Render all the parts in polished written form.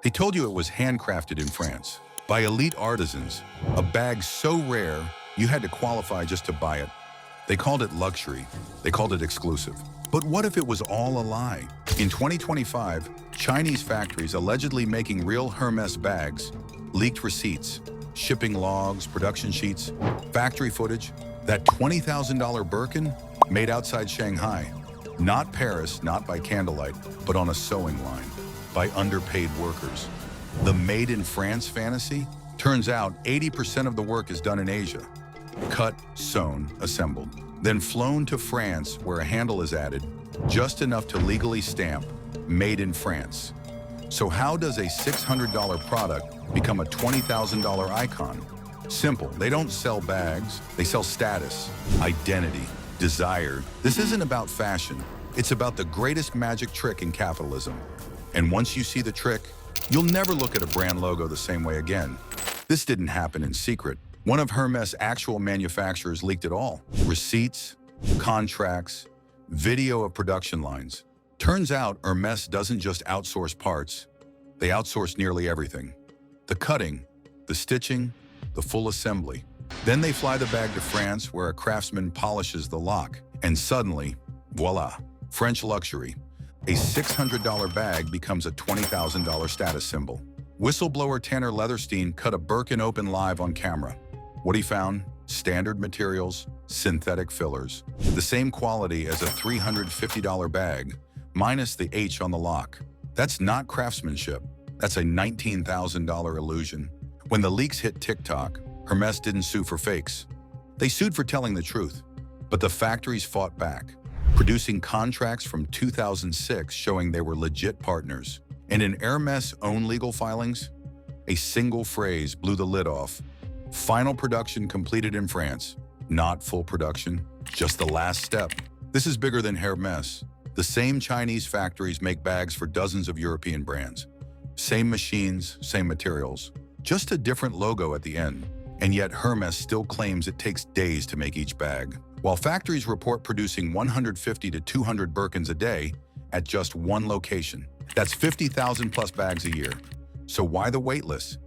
They told you it was handcrafted in France by elite artisans, a bag so rare you had to qualify just to buy it. They called it luxury. They called it exclusive. But what if it was all a lie? In 2025, Chinese factories allegedly making real Hermès bags leaked receipts, shipping logs, production sheets, factory footage. That $20,000 Birkin made outside Shanghai, not Paris, not by candlelight, but on a sewing line, by underpaid workers. The made in France fantasy? Turns out 80% of the work is done in Asia. Cut, sewn, assembled, then flown to France where a handle is added, just enough to legally stamp, made in France. So how does a $600 product become a $20,000 icon? Simple, they don't sell bags, they sell status, identity, desire. This isn't about fashion, it's about the greatest magic trick in capitalism. And once you see the trick, you'll never look at a brand logo the same way again. This didn't happen in secret. One of Hermès' actual manufacturers leaked it all. Receipts, contracts, video of production lines. Turns out Hermès doesn't just outsource parts, they outsource nearly everything. The cutting, the stitching, the full assembly. Then they fly the bag to France where a craftsman polishes the lock. And suddenly, voila, French luxury. A $600 bag becomes a $20,000 status symbol. Whistleblower Tanner Leatherstein cut a Birkin open live on camera. What he found? Standard materials, synthetic fillers. The same quality as a $350 bag, minus the H on the lock. That's not craftsmanship. That's a $19,000 illusion. When the leaks hit TikTok, Hermès didn't sue for fakes. They sued for telling the truth. But the factories fought back, producing contracts from 2006 showing they were legit partners. And in Hermès' own legal filings, a single phrase blew the lid off. Final production completed in France. Not full production, just the last step. This is bigger than Hermès. The same Chinese factories make bags for dozens of European brands. Same machines, same materials, just a different logo at the end. And yet Hermès still claims it takes days to make each bag, while factories report producing 150 to 200 Birkins a day at just one location. That's 50,000 plus bags a year. So why the wait list?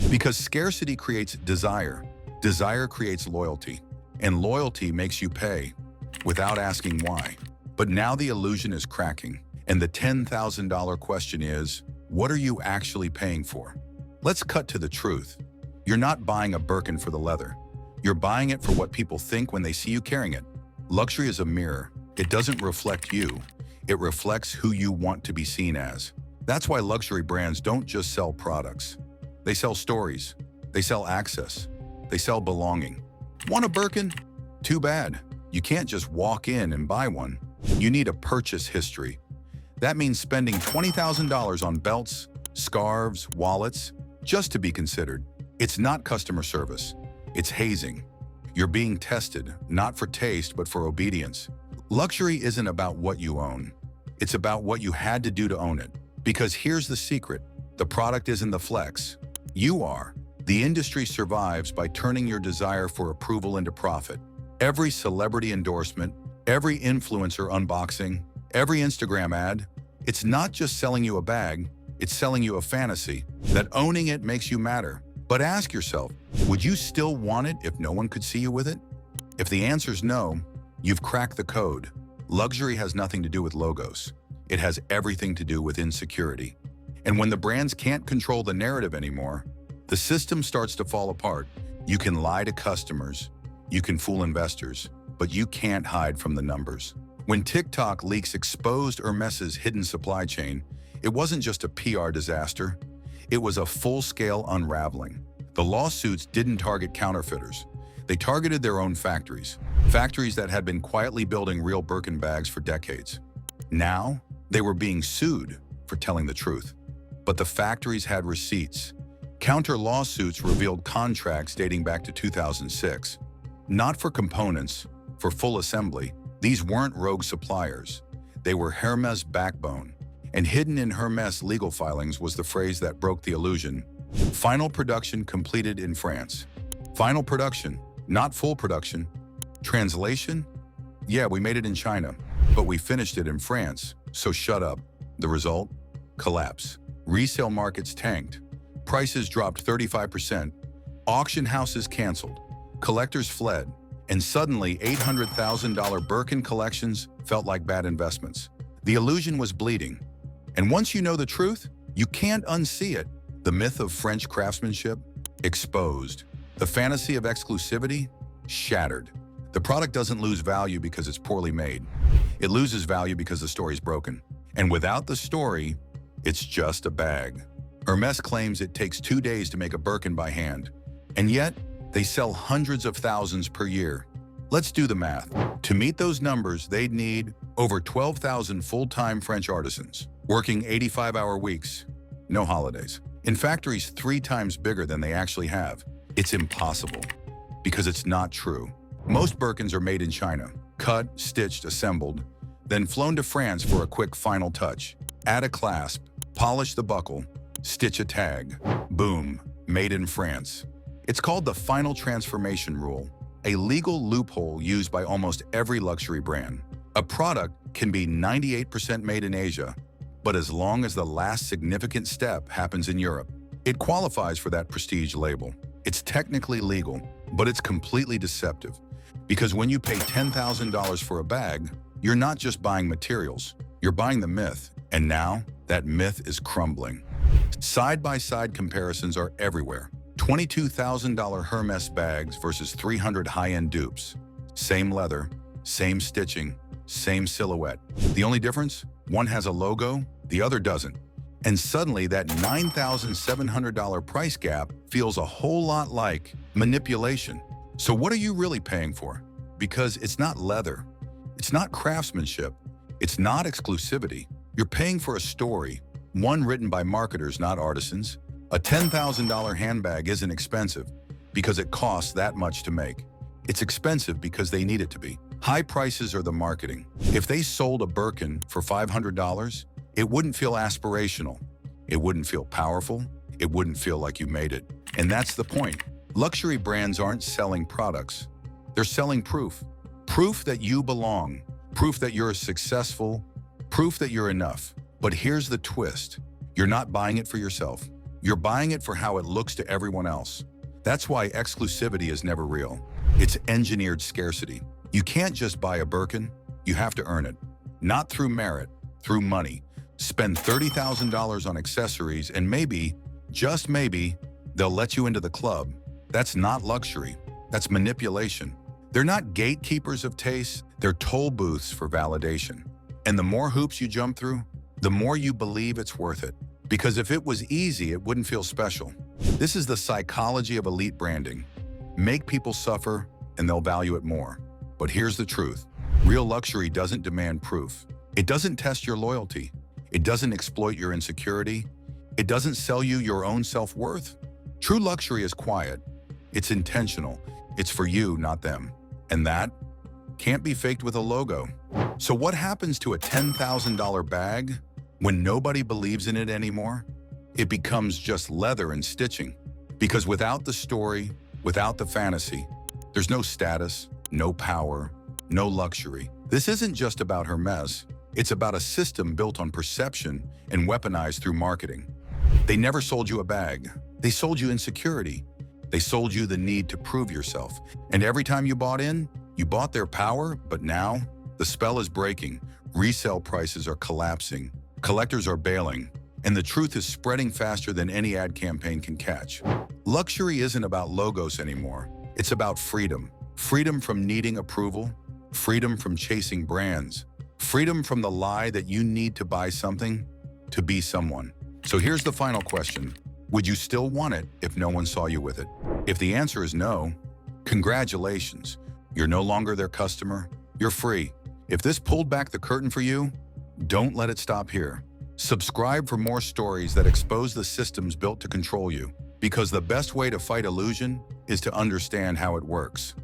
Because scarcity creates desire. Desire creates loyalty. And loyalty makes you pay without asking why. But now the illusion is cracking. And the $10,000 question is, what are you actually paying for? Let's cut to the truth. You're not buying a Birkin for the leather. You're buying it for what people think when they see you carrying it. Luxury is a mirror. It doesn't reflect you. It reflects who you want to be seen as. That's why luxury brands don't just sell products. They sell stories. They sell access. They sell belonging. Want a Birkin? Too bad. You can't just walk in and buy one. You need a purchase history. That means spending $20,000 on belts, scarves, wallets, just to be considered. It's not customer service. It's hazing. You're being tested, not for taste, but for obedience. Luxury isn't about what you own. It's about what you had to do to own it. Because here's the secret. The product isn't the flex. You are. The industry survives by turning your desire for approval into profit. Every celebrity endorsement, every influencer unboxing, every Instagram ad, it's not just selling you a bag, it's selling you a fantasy that owning it makes you matter. But ask yourself, would you still want it if no one could see you with it? If the answer's no, you've cracked the code. Luxury has nothing to do with logos. It has everything to do with insecurity. And when the brands can't control the narrative anymore, the system starts to fall apart. You can lie to customers, you can fool investors, but you can't hide from the numbers. When TikTok leaks exposed Hermès' hidden supply chain, it wasn't just a PR disaster, it was a full-scale unraveling. The lawsuits didn't target counterfeiters. They targeted their own factories that had been quietly building real Birkin bags for decades. Now, they were being sued for telling the truth. But the factories had receipts. Counter lawsuits revealed contracts dating back to 2006. Not for components, for full assembly. These weren't rogue suppliers. They were Hermès' backbone. And hidden in Hermès' legal filings was the phrase that broke the illusion. Final production completed in France. Final production, not full production. Translation? Yeah, we made it in China, but we finished it in France, so shut up. The result? Collapse. resale markets tanked. Prices dropped 35%. Auction houses canceled. Collectors fled. And suddenly, $800,000 Birkin collections felt like bad investments. The illusion was bleeding. And once you know the truth, you can't unsee it. The myth of French craftsmanship exposed. The fantasy of exclusivity shattered. The product doesn't lose value because it's poorly made. It loses value because the story's broken. And without the story, it's just a bag. Hermès claims it takes 2 days to make a Birkin by hand. And yet, they sell hundreds of thousands per year. Let's do the math. To meet those numbers, they'd need over 12,000 full-time French artisans, working 85-hour weeks, no holidays, in factories 3 times bigger than they actually have. It's impossible, because it's not true. Most Birkins are made in China, cut, stitched, assembled, then flown to France for a quick final touch. Add a clasp, polish the buckle, stitch a tag. Boom, made in France. It's called the final transformation rule, a legal loophole used by almost every luxury brand. A product can be 98% made in Asia, but as long as the last significant step happens in Europe, it qualifies for that prestige label. It's technically legal, but it's completely deceptive. Because when you pay $10,000 for a bag, you're not just buying materials, you're buying the myth. And now, that myth is crumbling. Side-by-side comparisons are everywhere. $22,000 Hermès bags versus 300 high-end dupes. Same leather, same stitching, same silhouette. The only difference? One has a logo, the other doesn't. And suddenly that $9,700 price gap feels a whole lot like manipulation. So what are you really paying for? Because it's not leather, it's not craftsmanship, it's not exclusivity. You're paying for a story, one written by marketers, not artisans. A $10,000 handbag isn't expensive because it costs that much to make. It's expensive because they need it to be. High prices are the marketing. If they sold a Birkin for $500, it wouldn't feel aspirational. It wouldn't feel powerful. It wouldn't feel like you made it. And that's the point. Luxury brands aren't selling products. They're selling proof. Proof that you belong. Proof that you're successful. Proof that you're enough. But here's the twist. You're not buying it for yourself. You're buying it for how it looks to everyone else. That's why exclusivity is never real. It's engineered scarcity. You can't just buy a Birkin. You have to earn it. Not through merit, through money. Spend $30,000 on accessories and maybe, just maybe, they'll let you into the club. That's not luxury. That's manipulation. They're not gatekeepers of taste. They're toll booths for validation. And the more hoops you jump through, the more you believe it's worth it. Because if it was easy, it wouldn't feel special. This is the psychology of elite branding. Make people suffer, and they'll value it more. But here's the truth. Real luxury doesn't demand proof. It doesn't test your loyalty. It doesn't exploit your insecurity. It doesn't sell you your own self-worth. True luxury is quiet. It's intentional. It's for you, not them. And that can't be faked with a logo. So what happens to a $10,000 bag when nobody believes in it anymore? It becomes just leather and stitching. Because without the story, without the fantasy, there's no status, no power, no luxury. This isn't just about Hermès. It's about a system built on perception and weaponized through marketing. They never sold you a bag. They sold you insecurity. They sold you the need to prove yourself. And every time you bought in, you bought their power, but now the spell is breaking. Resale prices are collapsing. Collectors are bailing. And the truth is spreading faster than any ad campaign can catch. Luxury isn't about logos anymore. It's about freedom. Freedom from needing approval. Freedom from chasing brands. Freedom from the lie that you need to buy something to be someone. So here's the final question. Would you still want it if no one saw you with it? If the answer is no, congratulations. You're no longer their customer. You're free. If this pulled back the curtain for you, don't let it stop here. Subscribe for more stories that expose the systems built to control you. Because the best way to fight illusion is to understand how it works.